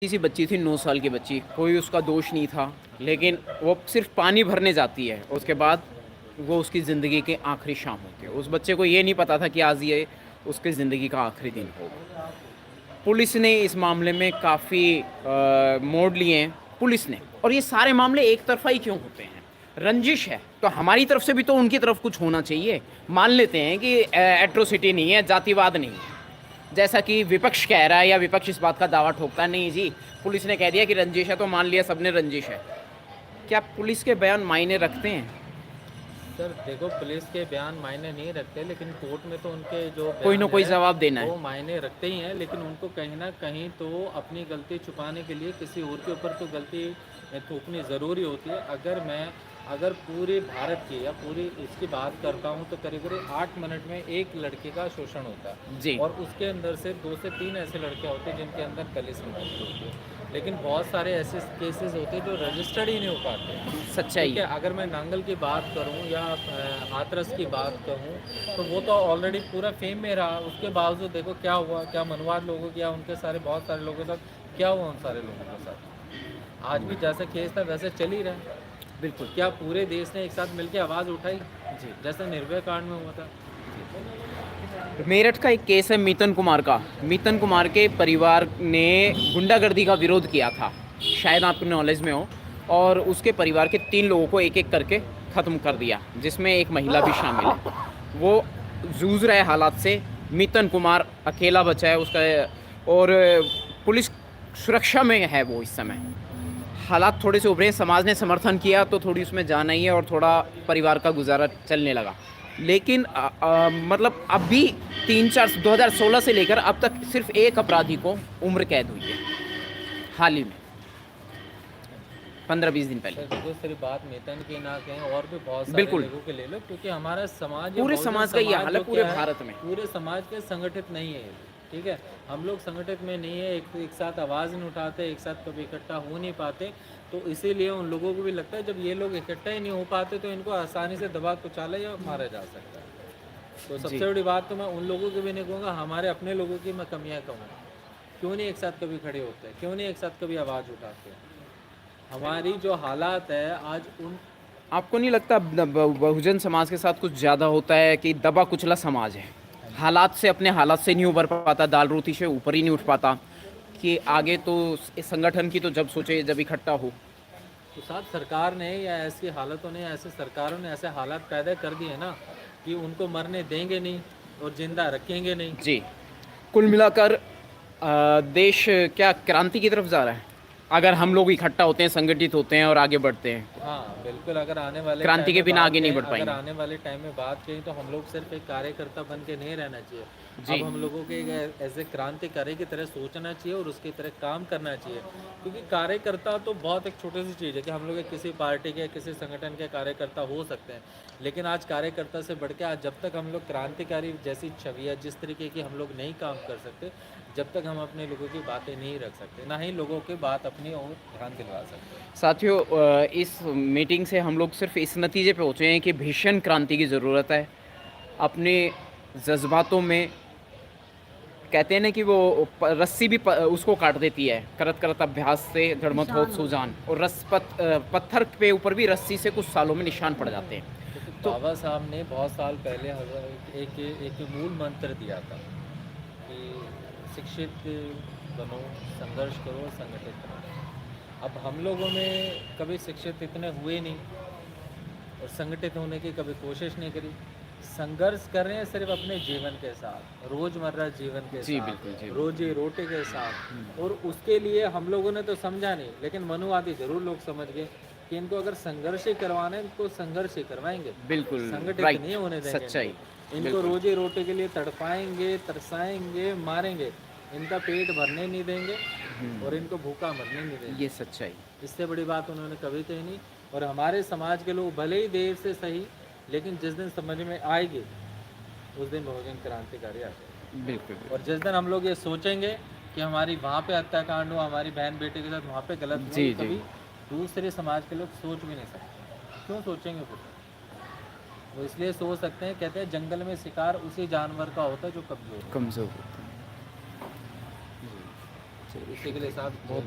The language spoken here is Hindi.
सी बच्ची थी 9 साल की बच्ची, कोई उसका दोष नहीं था, लेकिन वो सिर्फ पानी भरने जाती है। उसके बाद वो उसकी ज़िंदगी की आखिरी शाम होती है। उस बच्चे को ये नहीं पता था कि आज ये उसकी ज़िंदगी का आखिरी दिन होगा। पुलिस ने इस मामले में काफ़ी मोड़ लिए हैं पुलिस ने। और ये सारे मामले एक तरफा ही क्यों होते हैं? रंजिश है तो हमारी तरफ से भी तो उनकी तरफ कुछ होना चाहिए। मान लेते हैं कि एट्रोसिटी नहीं है, जातिवाद नहीं है, जैसा कि विपक्ष कह रहा है, या विपक्ष इस बात का दावा ठोकता है, नहीं जी पुलिस ने कह दिया कि रंजिश है तो मान लिया सबने रंजिश है। क्या पुलिस के बयान मायने रखते हैं? सर देखो, पुलिस के बयान मायने नहीं रखते, लेकिन कोर्ट में तो उनके जो कोई ना बयान कोई है जवाब देना वो है। मायने रखते ही हैं। लेकिन उनको कहीं ना कहीं तो अपनी गलती छुपाने के लिए किसी और के ऊपर तो गलती थोपनी ज़रूरी होती है। अगर पूरे भारत की या पूरी इसकी बात करता हूँ तो करीब करीब 8 मिनट में एक लड़के का शोषण होता है, जी। और उसके अंदर से 2 से 3 ऐसे लड़के होते हैं जिनके अंदर कलिस मौजूद होती है। लेकिन बहुत सारे ऐसे केसेस होते हैं जो रजिस्टर्ड ही नहीं हो पाते। ठीक सच्चाई। है, अगर मैं नांगल की बात करूं या हाथरस की बात कहूं, तो वो तो ऑलरेडी पूरा फेम में रहा। उसके बावजूद देखो क्या हुआ, क्या मनवाद लोगों की या उनके सारे बहुत सारे लोगों के साथ क्या हुआ, उन सारे लोगों के साथ आज भी जैसे केस था वैसे चल ही रहा है। बिल्कुल। क्या पूरे देश ने एक साथ मिलकर आवाज़ उठाई जी। जैसे निर्भया कांड में हुआ था? मेरठ का एक केस है मीतन कुमार का। मीतन कुमार के परिवार ने गुंडागर्दी का विरोध किया था, शायद आपको नॉलेज में हो। और उसके परिवार के 3 लोगों को एक एक करके ख़त्म कर दिया, जिसमें एक महिला भी शामिल है। वो जूझ रहे हालात से। मीतन कुमार अकेला बचा है उसका। और पुलिस सुरक्षा में है वो इस समय। हालात थोड़े से उभरे हैं, समाज ने समर्थन किया तो थोड़ी उसमें जान आई है और थोड़ा परिवार का गुजारा चलने लगा। लेकिन मतलब अभी 3-4 2016 से लेकर अब तक सिर्फ एक अपराधी को उम्र कैद हुई है, हाल ही में, 15-20 दिन सर पहले। देखो, सिर्फ बात मेतन की ना कहें, और भी बहुत सारे बिल्कुल। लोगों के ले लो, क्योंकि हमारा समाज या पूरे बहुजन समाज का ये समाज हाल है, जो पूरे क्या है, भारत में। पूरे समाज के संगठित नहीं है। ठीक है, हम लोग संगठित में नहीं है, एक साथ आवाज़ नहीं उठाते, एक साथ कभी इकट्ठा हो नहीं पाते। तो इसीलिए उन लोगों को भी लगता है जब ये लोग इकट्ठा ही नहीं हो पाते तो इनको आसानी से दबा कुचला या मारा जा सकता है। तो जी। सबसे बड़ी बात तो मैं उन लोगों की भी नहीं कहूँगा, हमारे अपने लोगों की मैं कमियाँ कहूँगा। क्यों नहीं एक साथ कभी खड़े होते हैं, क्यों नहीं एक साथ कभी आवाज़ उठाते हैं? हमारी जो हालात है आज उन आपको नहीं लगता बहुजन समाज के साथ कुछ ज़्यादा होता है कि दबा कुचला समाज है, हाँ जी। हालात से, अपने हालात से नहीं उबर पाता, दाल रोटी से ऊपर ही नहीं उठ पाता कि आगे तो इस संगठन की तो जब सोचे जब इकट्ठा हो। तो साथ सरकार ने या ऐसी हालतों ने, ऐसे सरकारों ने ऐसे हालात पैदा कर दिए ना कि उनको मरने देंगे नहीं और जिंदा रखेंगे नहीं। जी। कुल मिलाकर देश क्या क्रांति की तरफ जा रहा है अगर हम लोग इकट्ठा होते हैं, संगठित होते हैं और आगे बढ़ते हैं? हाँ बिल्कुल, अगर आने वाले क्रांति टाइम के में बिना बात आगे नहीं करें, बढ़ अगर पाएंगे। आने वाले टाइम में बात करें तो हम लोग सिर्फ एक कार्यकर्ता बन के नहीं रहना चाहिए। जी। अब हम लोगों के एज ए क्रांतिकारी की तरह सोचना चाहिए और उसकी तरह काम करना चाहिए। क्योंकि कार्यकर्ता तो बहुत एक छोटी सी चीज़ है कि हम लोग एक किसी पार्टी के, किसी संगठन के कार्यकर्ता हो सकते हैं, लेकिन आज कार्यकर्ता से बढ़ के आज जब तक हम लोग क्रांतिकारी जैसी छवि है, जिस तरीके की हम लोग नहीं काम कर सकते, जब तक हम अपने लोगों की बातें नहीं रख सकते, ना ही लोगों की बात अपनी और ध्यान दिलवा सकते। साथियों, इस मीटिंग से हम लोग सिर्फ इस नतीजे पे पहुँचे हैं कि भीषण क्रांति की ज़रूरत है। अपने जज्बातों में कहते हैं ना कि वो रस्सी भी उसको काट देती है, करत करत अभ्यास से जड़मत होत सुजान। और पत्थर पे ऊपर भी रस्सी से कुछ सालों में निशान पड़ जाते हैं। क्योंकि तो बाबा साहब ने बहुत साल पहले एक मूल मंत्र दिया था कि शिक्षित बनो, संघर्ष करो, संगठित रहो। अब हम लोगों में कभी शिक्षित इतने हुए नहीं और संगठित होने की कभी कोशिश नहीं करी। संघर्ष कर रहे हैं सिर्फ अपने जीवन के साथ, रोज़मर्रा जीवन के जी बिल्कुल। साथ, जी रोजी रोटी के साथ। और उसके लिए हम लोगों ने तो समझा नहीं, लेकिन मनुवादी ज़रूर लोग समझ गए कि इनको अगर संघर्ष ही करवाना है, इनको संघर्ष ही करवाएंगे, बिल्कुल। संगठित नहीं राइट। होने देंगे सच्चाई। इनको बिल्कुल। रोजी रोटी के लिए तड़पाएंगे, तरसाएंगे, मारेंगे, इनका पेट भरने नहीं देंगे और इनको भूखा मरने नहीं देंगे। ये सच्चाई। इससे बड़ी बात उन्होंने कभी कही नहीं। और हमारे समाज के लोग भले ही देर से सही, लेकिन जिस दिन समझ में आएगी उस दिन बहुजन क्रांतिकारी आ जाएगी। बिल्कुल। और जिस दिन हम लोग ये सोचेंगे कि हमारी वहाँ पे हत्याकांड हो, हमारी बहन बेटे के साथ वहाँ पे गलत हुआ, जी ये जी। कभी दूसरे समाज के लोग सोच भी नहीं सकते। क्यों सोचेंगे फिर? वो इसलिए सोच सकते हैं, कहते हैं जंगल में शिकार उसी जानवर का होता है जो कमजोर हो। कमज़ोर होते हैं। जी। इसी के लिए साहब बहुत